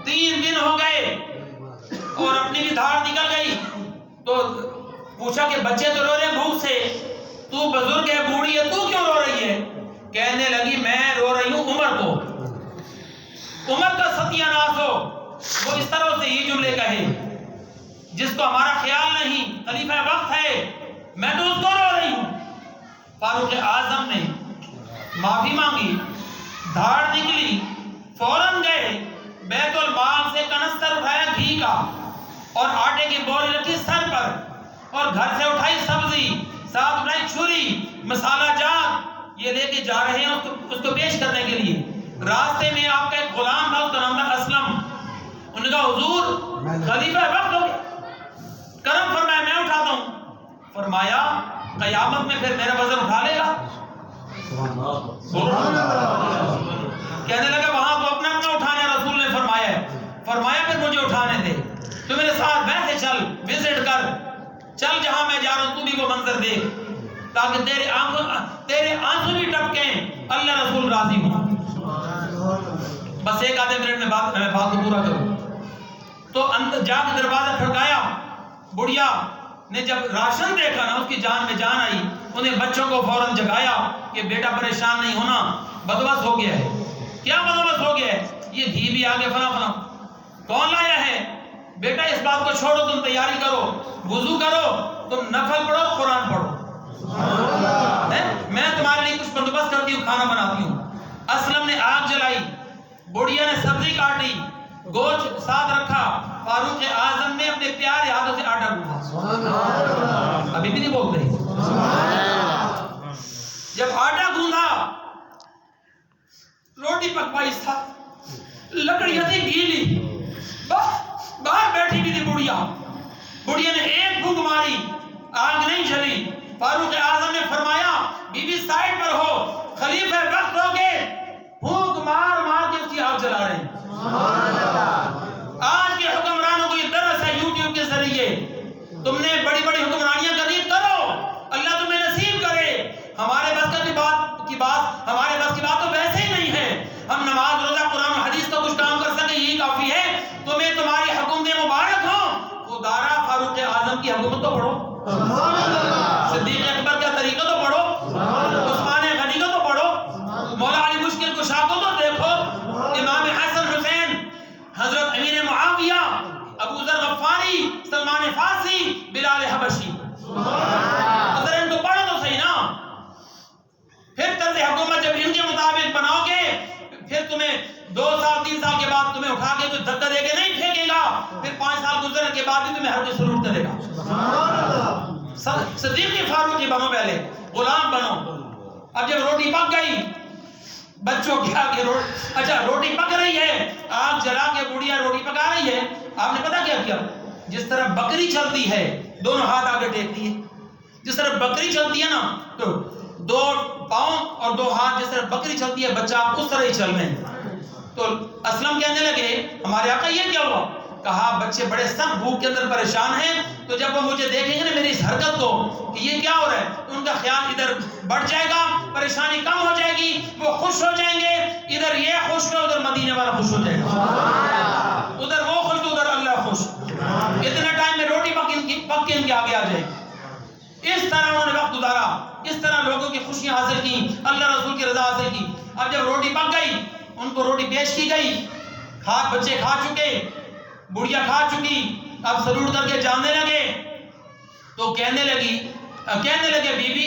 3 دن ہو گئے اور اپنی بھی دھاڑ نکل گئی. تو پوچھا کہ بچے تو رو رہے ہیں بھوک سے, تو بزرگ ہے, بوڑھی ہے, تو کیوں رو رہی ہے؟ کہنے لگی میں رو رہی ہوں عمر کو. عمر کا ستیہ ناش ہو, وہ اس طرح سے یہ جملے کہے جس کو ہمارا خیال نہیں, خلیفہ وقت ہے, میں تو اس کو رو رہی ہوں. فاروق اعظم نے معافی مانگی, دھاڑ نکلی, فوراً گئے بیت المال سے کنستر اٹھایا گھی کا اور آٹے کی بوری رکھی سر پر, اور گھر سے اٹھائی سبزی, ساتھ اٹھائی چھری, مسالہ جات, یہ لے کے جا رہے ہیں اس کو پیش کرنے کے لیے. راستے میں آپ کا ایک غلام تھا, اس کا نام تھا اسلم. ان نے کہا حضور خلیفہ وقت ہو گیا, کرم فرمایا میں اٹھاتا ہوں. فرمایا قیامت میں پھر میرا وزن اٹھا لے گا؟ کہنے لگا وہاں تو اپنا اپنا اٹھانے رسول نے فرمایا ہے. فرمایا پھر مجھے اٹھانے دے, تو میرے ساتھ ویسے چل, وزٹ کر, چل جہاں میں جا رہا ہوں, تو بھی وہ منظر دیکھ تاکہ تیرے آنسو بھی ٹپکیں, اللہ رسول راضی ہوں. بس ایک آدھے منٹ میں بات کو پورا کروں. تو اندر جا کے دروازہ کھڑکایا. بڑھیا نے جب راشن دیکھا نا, اس کی جان میں جان آئی. انہیں بچوں کو فوراً جگایا کہ بیٹا پریشان نہیں ہونا, بندوبست ہو گیا ہے. کیا بندوبست ہو گیا ہے؟ یہ گھی بھی آگے فلاں فلاں. کون لایا ہے؟ بیٹا اس بات کو چھوڑو, تم تیاری کرو, وضو کرو, تم نفل پڑھو, قرآن پڑھو, میں تمہارے لیے کچھ بندوبست کرتی ہوں, کھانا بناتی ہوں. اسلم نے آگ جلائی, بڑھیا نے سبزی کاٹی, گوشت ساتھ رکھا. فاروق اعظم نے اپنے پیارے ہاتھوں سے آٹا گوندھا. ابھی بھی نہیں بول رہی. جب آٹا گوندھا, روٹی پکوائی تھا, لکڑیاں تھی گیلی, باہر بیٹھی بھی تھی بڑھیا. بڑھیا نے ایک پھونک ماری, آگ نہیں جلی. فاروق اعظم نے فرمایا بی بی سائڈ پر ہو, خلیفہ وقت ہو گئے, پھونک مار مار کے اس کی آگ جلا رہے ہیں. آج کے حکمرانوں کو یہ درس ہے یوٹیوب کے ذریعے, تم نے بڑی بڑی حکمرانیاں کرنی کرو, اللہ تمہیں نصیب کرے. ہمارے بس کی بات تو ویسے ہی نہیں ہے. ہم نماز روزہ قرآن و حدیث کا کچھ کام کر سکے, یہی کافی ہے. تمہیں تمہاری حکومت مبارک ہو. خدارا فاروق اعظم کی حکومت تو پڑھو, صدیق اکبر کا طریقہ تو پڑھو, عثمان غنی کو تو پڑھو, مولا علی مشکل کشا کو تو دیکھو, امام حسن حسین, حضرت امیر معاویہ, ابو ذر غفاری, سلمان فارسی, بلال حبشی. اگر ان کو پڑھو تو صحیح نا. پھر طرز حکومت جب ان کے مطابق بناؤ گے, پھر تمہیں 2 سال 3 سال کے بعد تمہیں اٹھا کے کوئی دھکا دے کے نہیں پھینکے گا. پھر 5 سال گزرنے کے بعد بھی تمہیں ہر کوئی سلوٹ کرے گا. صدیقی فاروقی بنو, پہلے غلام بنو. اب جب روٹی پک گئی, بچوں کے آگے اچھا روٹی پک رہی ہے, آگ جلا کے بڑھیا روٹی پکا رہی ہے. آپ نے پتا کیا کیا؟ جس طرح بکری چلتی ہے, دونوں ہاتھ آگے ٹیکتی ہے. جس طرح بکری چلتی ہے نا, تو 2 پاؤں اور 2 ہاتھ, جس طرح بکری چلتی ہے بچہ, اس طرح ہی چل رہے ہیں. تو اسلم کہنے لگے ہمارے آقا یہ کیا ہوا؟ کہا بچے بڑے سخت بھوک کے اندر پریشان ہیں, تو جب وہ مجھے دیکھیں گے نا میری اس حرکت کو کہ یہ کیا ہو رہا ہے, ان کا خیال ادھر بڑھ جائے گا, پریشانی کم ہو جائے گی, وہ خوش ہو جائیں گے. ادھر یہ خوش ہو, ادھر مدینے والا خوش ہو جائے گا, ادھر وہ خوش تو ادھر اللہ خوش. اتنے ٹائم میں روٹی پک کے ان کے آگے آ جائے گی. اس طرح انہوں نے وقت گزارا, اس طرح لوگوں کی خوشیاں حاصل کی, اللہ رسول کی رضا حاصل کی. اب جب روٹی پک گئی, ان کو روٹی پیش کی گئی, بچے کھا چکے, بڑھیا کھا چکی, اب سلوٹ کر کے جانے لگے. تو کہنے لگے بی بی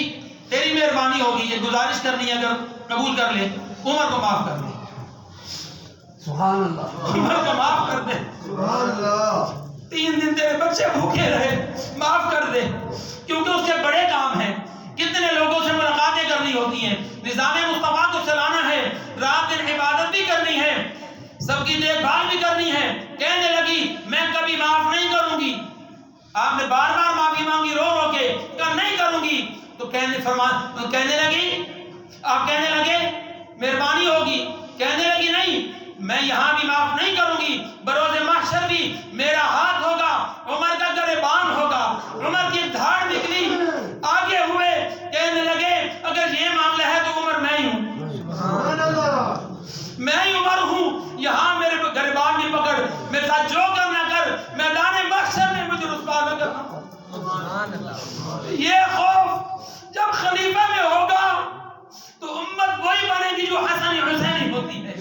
تیری مہربانی ہوگی, یہ گزارش کرنی ہے, اگر قبول کر لے, عمر کو معاف کر دے. سبحان اللہ, عمر کو معاف کر دے. سبحان اللہ. 3 دن تیرے بچے بھوکے رہے, معاف کر دے, کیونکہ اس کے بڑے کام ہیں. کتنے لوگوں سے ملاقاتیں کرنی ہوتی ہیں, نظام مصطفیٰ کو چلانا ہے, رات دن عبادت بھی کرنی ہے, سب کی دیکھ بھال بھی کرنی ہے. کہنے لگی میں کبھی معاف نہیں کروں گی. آپ نے بار بار معافی مانگی رو رو کے, کہا نہیں کروں گی. تو کہنے لگے مہربانی ہوگی. کہنے لگی نہیں, میں یہاں بھی معاف نہیں کروں گی, بروز محشر بھی میرا ہاتھ ہوگا, عمر کا گریبان ہوگا. عمر کی دھاڑ نکلی, آگے ہوئے, کہنے لگے اگر یہ معاملہ ہے تو عمر میں ہی ہوں, میں ہی عمر ہوں. یہاں میرے گریبان بھی پکڑ, جو کرنا کر، میدان محشر میں مجھے رسوا نہ کرنا۔ یہ خوف جب خلیفہ میں ہوگا تو امت وہی بنے گی جو حسن حسینی ہوتی ہے۔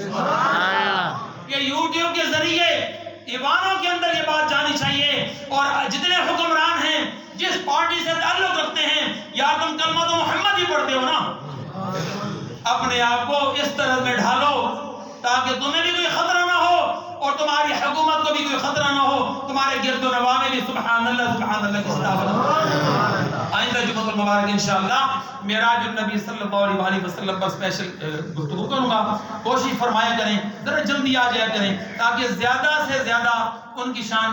یہ یوٹیوب کے ذریعے ایوانوں کے اندر یہ بات جانی چاہیے، اور جتنے حکمران ہیں جس پارٹی سے تعلق رکھتے ہیں، یا تم کلمہ تو محمد ہی پڑھتے ہو نا، اپنے آپ کو اس طرح میں ڈھالو تاکہ تمہیں بھی کوئی خطرہ نہ ہو اور تمہاری حکومت کو بھی کوئی خطرہ نہ ہو، تمہارے گرد و نواح میں بھی سبحان اللہ کی صداقت۔ آئندہ جمعہ المبارک انشاءاللہ معراج النبی صلی اللہ علیہ وسلم پر اسپیشل گفتگو کروں گا، کوشش فرمایا کریں ذرا جلدی آ جایا کریں تاکہ زیادہ سے زیادہ ان کی شان